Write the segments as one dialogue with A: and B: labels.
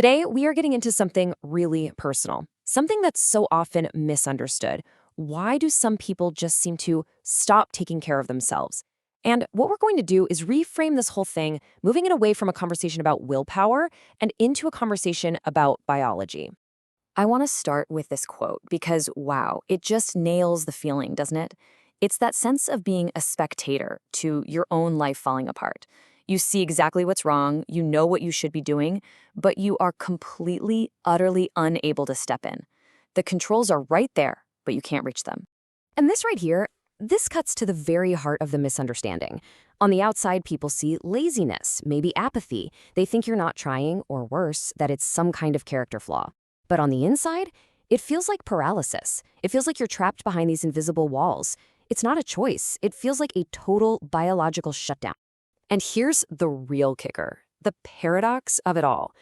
A: Today, we are getting into something really personal, something that's so often misunderstood. Why do some people just seem to stop taking care of themselves? And what we're going to do is reframe this whole thing, moving it away from a conversation about willpower and into a conversation about biology. I want to start with this quote because, wow, it just nails the feeling, doesn't it? It's that sense of being a spectator to your own life falling apart. You see exactly what's wrong, you know what you should be doing, but you are completely, utterly unable to step in. The controls are right there, but you can't reach them. And this right here, this cuts to the very heart of the misunderstanding. On the outside, people see laziness, maybe apathy. They think you're not trying, or worse, that it's some kind of character flaw. But on the inside, it feels like paralysis. It feels like you're trapped behind these invisible walls. It's not a choice. It feels like a total biological shutdown. And here's the real kicker, the paradox of it all.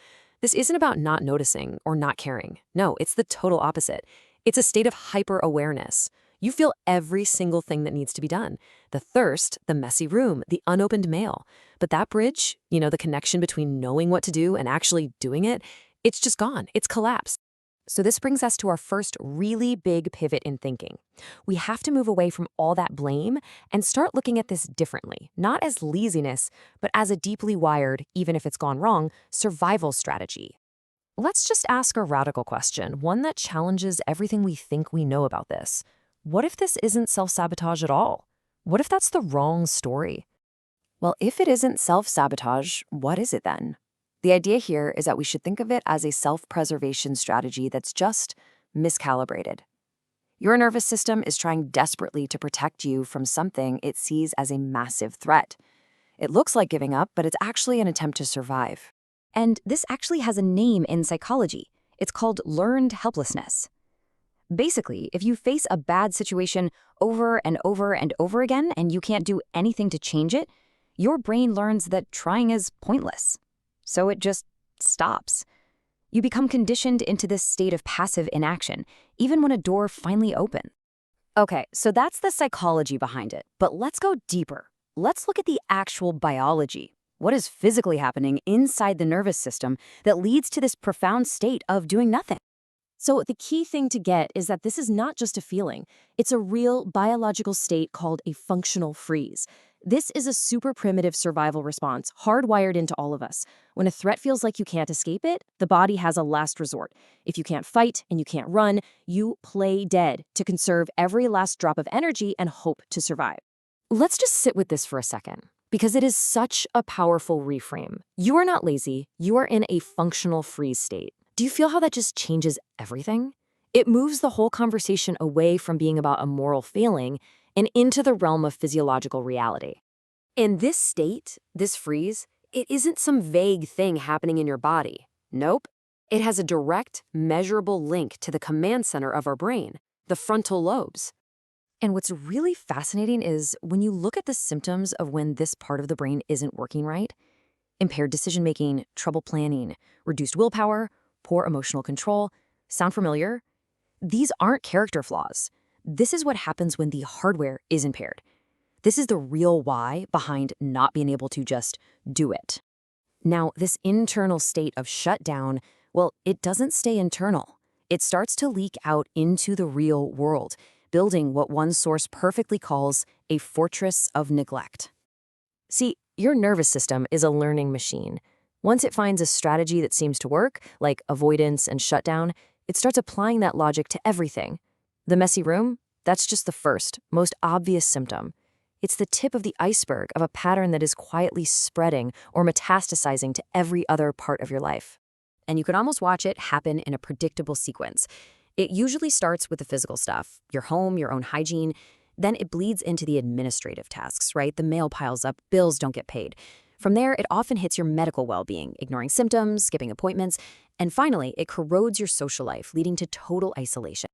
A: This isn't about not noticing or not caring. No, it's the total opposite. It's a state of hyper-awareness. You feel every single thing that needs to be done. The thirst, the messy room, the unopened mail. But that bridge, the connection between knowing what to do and actually doing it, it's just gone. It's collapsed. So this brings us to our first really big pivot in thinking. We have to move away from all that blame and start looking at this differently, not as laziness, but as a deeply wired, even if it's gone wrong, survival strategy. Let's just ask a radical question, one that challenges everything we think we know about this. What if this isn't self-sabotage at all? What if that's the wrong story? Well, if it isn't self-sabotage, what is it then? The idea here is that we should think of it as a self-preservation strategy that's just miscalibrated. Your nervous system is trying desperately to protect you from something it sees as a massive threat. It looks like giving up, but it's actually an attempt to survive.
B: And this actually has a name in psychology. It's called learned helplessness. Basically, if you face a bad situation over and over and over again and you can't do anything to change it, your brain learns that trying is pointless. So it just stops. You become conditioned into this state of passive inaction, even when a door finally opens. Okay, so that's the psychology behind it, but let's go deeper. Let's look at the actual biology. What is physically happening inside the nervous system that leads to this profound state of doing nothing?
A: So the key thing to get is that this is not just a feeling. It's a real biological state called a functional freeze. This is a super primitive survival response, hardwired into all of us. When a threat feels like you can't escape it, the body has a last resort. If you can't fight and you can't run, you play dead to conserve every last drop of energy and hope to survive. Let's just sit with this for a second, because it is such a powerful reframe. You are not lazy, you are in a functional freeze state. Do you feel how that just changes everything? It moves the whole conversation away from being about a moral failing and into the realm of physiological reality. In this state, this freeze, it isn't some vague thing happening in your body. Nope. It has a direct, measurable link to the command center of our brain, the frontal lobes. And what's really fascinating is when you look at the symptoms of when this part of the brain isn't working right, impaired decision-making, trouble planning, reduced willpower, poor emotional control, sound familiar? These aren't character flaws. This is what happens when the hardware is impaired. This is the real why behind not being able to just do it. Now, this internal state of shutdown, well, it doesn't stay internal. It starts to leak out into the real world, building what one source perfectly calls a fortress of neglect. See, your nervous system is a learning machine. Once it finds a strategy that seems to work, like avoidance and shutdown, it starts applying that logic to everything. The messy room? That's just the first, most obvious symptom. It's the tip of the iceberg of a pattern that is quietly spreading or metastasizing to every other part of your life. And you can almost watch it happen in a predictable sequence. It usually starts with the physical stuff, your home, your own hygiene. Then it bleeds into the administrative tasks, right? The mail piles up, bills don't get paid. From there, it often hits your medical well-being, ignoring symptoms, skipping appointments, and finally, it corrodes your social life, leading to total isolation.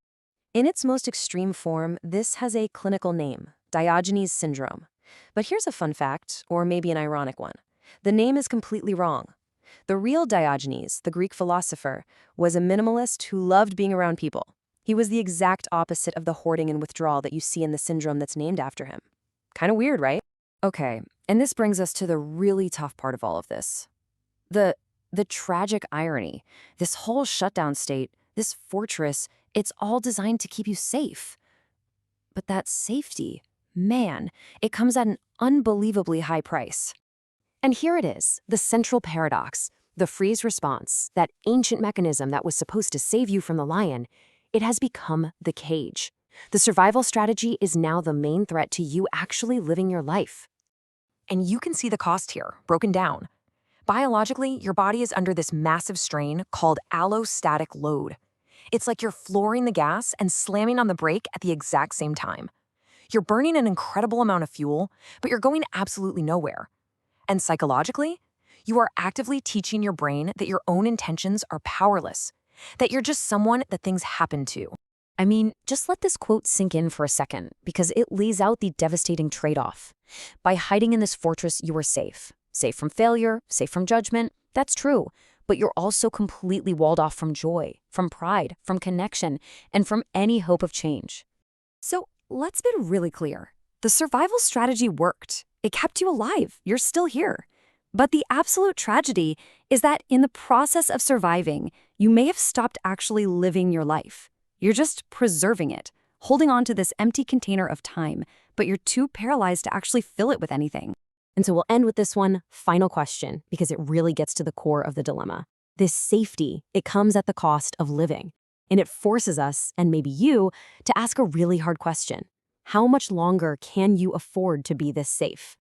A: In its most extreme form, this has a clinical name, Diogenes syndrome. But here's a fun fact, or maybe an ironic one. The name is completely wrong. The real Diogenes, the Greek philosopher, was a minimalist who loved being around people. He was the exact opposite of the hoarding and withdrawal that you see in the syndrome that's named after him. Kind of weird, right? Okay, and this brings us to the really tough part of all of this. The
B: the tragic irony. This whole shutdown state, this fortress, it's all designed to keep you safe. But that safety, man, it comes at an unbelievably high price.
A: And here it is, the central paradox. The freeze response, that ancient mechanism that was supposed to save you from the lion, it has become the cage. The survival strategy is now the main threat to you actually living your life.
B: And you can see the cost here, broken down. Biologically, your body is under this massive strain called allostatic load. It's like you're flooring the gas and slamming on the brake at the exact same time. You're burning an incredible amount of fuel, but you're going absolutely nowhere. And psychologically, you are actively teaching your brain that your own intentions are powerless, that you're just someone that things happen to.
A: I mean, just let this quote sink in for a second, because it lays out the devastating trade-off. By hiding in this fortress, you are safe. Safe from failure, safe from judgment. That's true. But you're also completely walled off from joy, from pride, from connection, and from any hope of change. So let's be really clear. The survival strategy worked. It kept you alive. You're still here. But the absolute tragedy is that in the process of surviving, you may have stopped actually living your life. You're just preserving it, holding on to this empty container of time, but you're too paralyzed to actually fill it with anything. And so we'll end with this one final question, because it really gets to the core of the dilemma. This safety, it comes at the cost of living. And it forces us, and maybe you, to ask a really hard question. How much longer can you afford to be this safe?